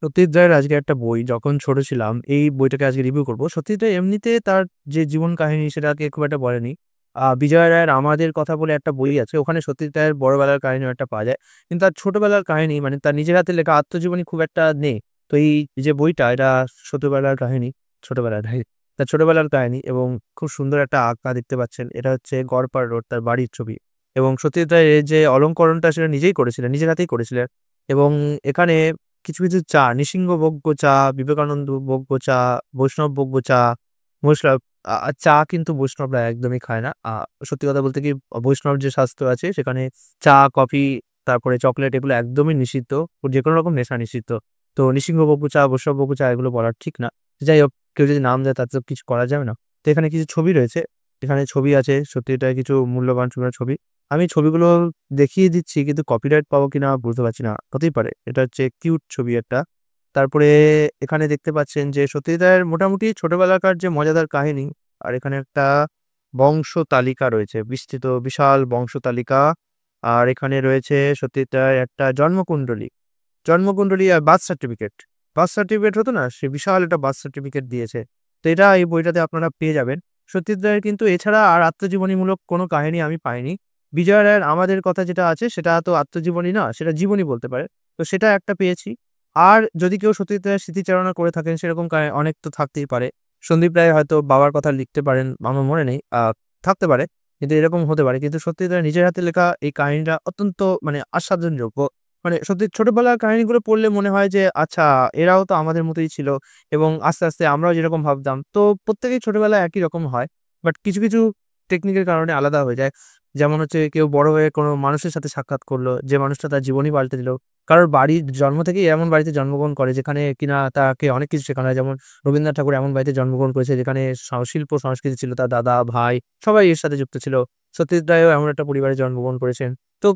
সত্যজিৎ রায়ের আজকে একটা বই যখন ছোট ছিলাম, এই বইটাকে আজকে রিভিউ করব। সত্যজিৎ রায় এমনিতে তার যে জীবন কাহিনী সেটাকে খুব একটা বলেনি। বিজয় রায়ের 'আমাদের' কথা বলে একটা বই আছে। ওখানে সত্যজিৎ রায়ের বড়বেলার কাহিনীও একটা পাওয়া যায়। কিন্তু তার ছোটবেলার কাহিনী মানে তার নিজের হাতে লেখা আত্মজীবনী খুব একটা নেই। তো এই যে বইটা এটা ছোটবেলার কাহিনী, ছোটবেলার ভাই তার ছোটবেলার কাহিনী এবং খুব সুন্দর একটা আঁকা দেখতে পাচ্ছেন। এটা হচ্ছে গড়পাড় রোড তার বাড়ির ছবি এবং সত্যজিৎ রায় এর যে অলংকরণটা সেটা নিজেই করেছিলেন, নিজের হাতেই করেছিলেন এবং এখানে কিছু চা, নৃসিংহভোগ্য চা, বিবেকানন্দ ভোগ্য চা, বৈষ্ণব ভোগ্য চা, বৈষ্ণব চা কিন্তু বৈষ্ণবরা একদমই খায় না। সত্যি কথা বলতে কি বৈষ্ণব যে শাস্ত্র আছে সেখানে চা, কফি, তারপরে চকোলেট এগুলো একদমই নিষিদ্ধ। যেকোনো রকম নেশা নিষিদ্ধ। তো নৃসিংহভোগ্য চা, বৈষ্ণবভোগ্য চা এগুলো বলা ঠিক না। যাই হোক, কেউ যদি নাম দেয় তাতে তো কিছু করা যাবে না। তো এখানে কিছু ছবি রয়েছে। এখানে ছবি আছে, সত্যি এটা কিছু মূল্যবান ছবি। আমি ছবিগুলো দেখিয়ে দিচ্ছি কিন্তু কপিরাইট পাবো কিনা বুঝতে পারছি না। হতেই পারে। এটা হচ্ছে কিউট ছবি একটা। তারপরে এখানে দেখতে পাচ্ছেন যে সত্যজিৎ রায়ের মোটামুটি ছোটবেলাকার যে মজাদার কাহিনী আর এখানে একটা বংশ তালিকা রয়েছে। বিস্তৃত বিশাল বংশ তালিকা। আর এখানে রয়েছে সত্যজিৎ রায়ের একটা জন্মকুণ্ডলী। জন্মকুণ্ডলী আর বার্থ সার্টিফিকেট। বার্থ সার্টিফিকেট হতো না? সে বিশাল একটা বার্থ সার্টিফিকেট দিয়েছে। তো এটা এই বইটাতে আপনারা পেয়ে যাবেন। সত্যজিৎ রায়ের কিন্তু এছাড়া আর আত্মজীবনীমূলক কোনো কাহিনী আমি পাইনি। বিজয় রায়ের 'আমাদের' কথা যেটা আছে সেটা তো আত্মজীবনী না, সেটা জীবনী বলতে পারেন। তো সেটা একটা পেয়েছি। আর যদি কেউ সত্যজিৎ রায়ের স্মৃতিচারণা করে থাকেন সেরকম অনেক তো থাকতেই পারে। সন্দীপ রায় হয়তো বাবার কথা লিখতে পারেন, আমার মনে নেই। থাকতে পারে। কিন্তু এরকম হতে পারে। কিন্তু সত্যজিৎ রায় নিজের হাতে লেখা এই কাহিনীটা অত্যন্ত মানে আস্বাদনযোগ্য। মানে সত্যি ছোটবেলার কাহিনীগুলো পড়লে মনে হয় যে আচ্ছা এরাও তো আমাদের মতোই ছিল এবং আস্তে আমরাও যেরকম ভাবতাম। তো প্রত্যেকেই ছোটবেলায় একই রকম হয়। বাট কিছু টেকনিকের কারণে আলাদা হয়ে যায়। যেমন হচ্ছে কেউ বড় হয়ে কোনো মানুষের সাথে সাক্ষাৎ করলো, যে মানুষটা তার জীবনই পাল্টে দিল। কারোর বাড়ির জন্ম থেকেই এমন বাড়িতে জন্মগ্রহণ করে যেখানে কিনা তাকে অনেক কিছু শেখানো হয়। যেমন রবীন্দ্রনাথ ঠাকুর এমন বাড়িতে জন্মগ্রহণ করেছে যেখানে শিল্প সংস্কৃতি ছিল, তার দাদা, ভাই সবাই এর সাথে যুক্ত ছিল। সত্যজিৎ রায়ও এমন একটা পরিবারে জন্মগ্রহণ করেছেন। তো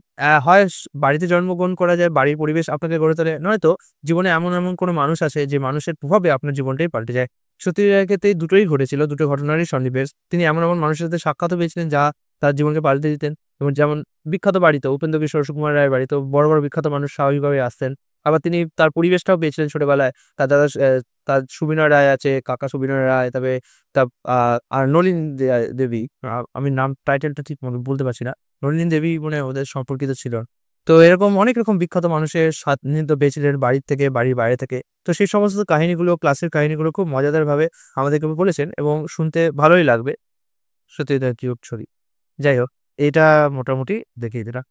হয় বাড়িতে জন্মগ্রহণ করা যায়, বাড়ির পরিবেশ আপনাকে গড়ে তোলে। নয়তো জীবনে এমন কোনো মানুষ আসে যে মানুষের প্রভাবে আপনার জীবনটাই পাল্টে যায়। সত্যজিৎ রায়ের ক্ষেত্রে এই দুটোই ঘটেছিল, দুটো ঘটনারই সন্নিবেশ। তিনি এমন মানুষের সাথে সাক্ষাৎও পেয়েছিলেন যা তার জীবনকে পাল্টে দিতেন। এবং যেমন বিখ্যাত বাড়ি তো উপেন্দ্র কিশোর, সুকুমার রায়ের বাড়ি তো বড় বিখ্যাত মানুষ স্বাভাবিকভাবেই আসতেন। আবার তিনি তার পরিবেশটাও পেয়েছিলেন ছোটবেলায়। তার দাদা তার সুবিনয় রায় আছে, কাকা সুবিনয় রায়, তবে তার আর নলিনী দেবী। আমি নাম টাইটেলটা ঠিক বলতে পারছি না। নলিনী দেবী মনে হয় ওদের সম্পর্কিত ছিল। তো এরকম অনেক রকম বিখ্যাত মানুষের সান্নিধ্য পেয়েছিলেন বাড়ির থেকে, বাড়ির বাইরে থেকে। তো সেই সমস্ত কাহিনীগুলো, ক্লাসের কাহিনীগুলো খুব মজাদারভাবে আমাদেরকে বলেছেন এবং শুনতে ভালোই লাগবে। সত্যি এটা কিউট ছবি। যাই হোক, এটা মোটামুটি দেখিয়ে দিলাম।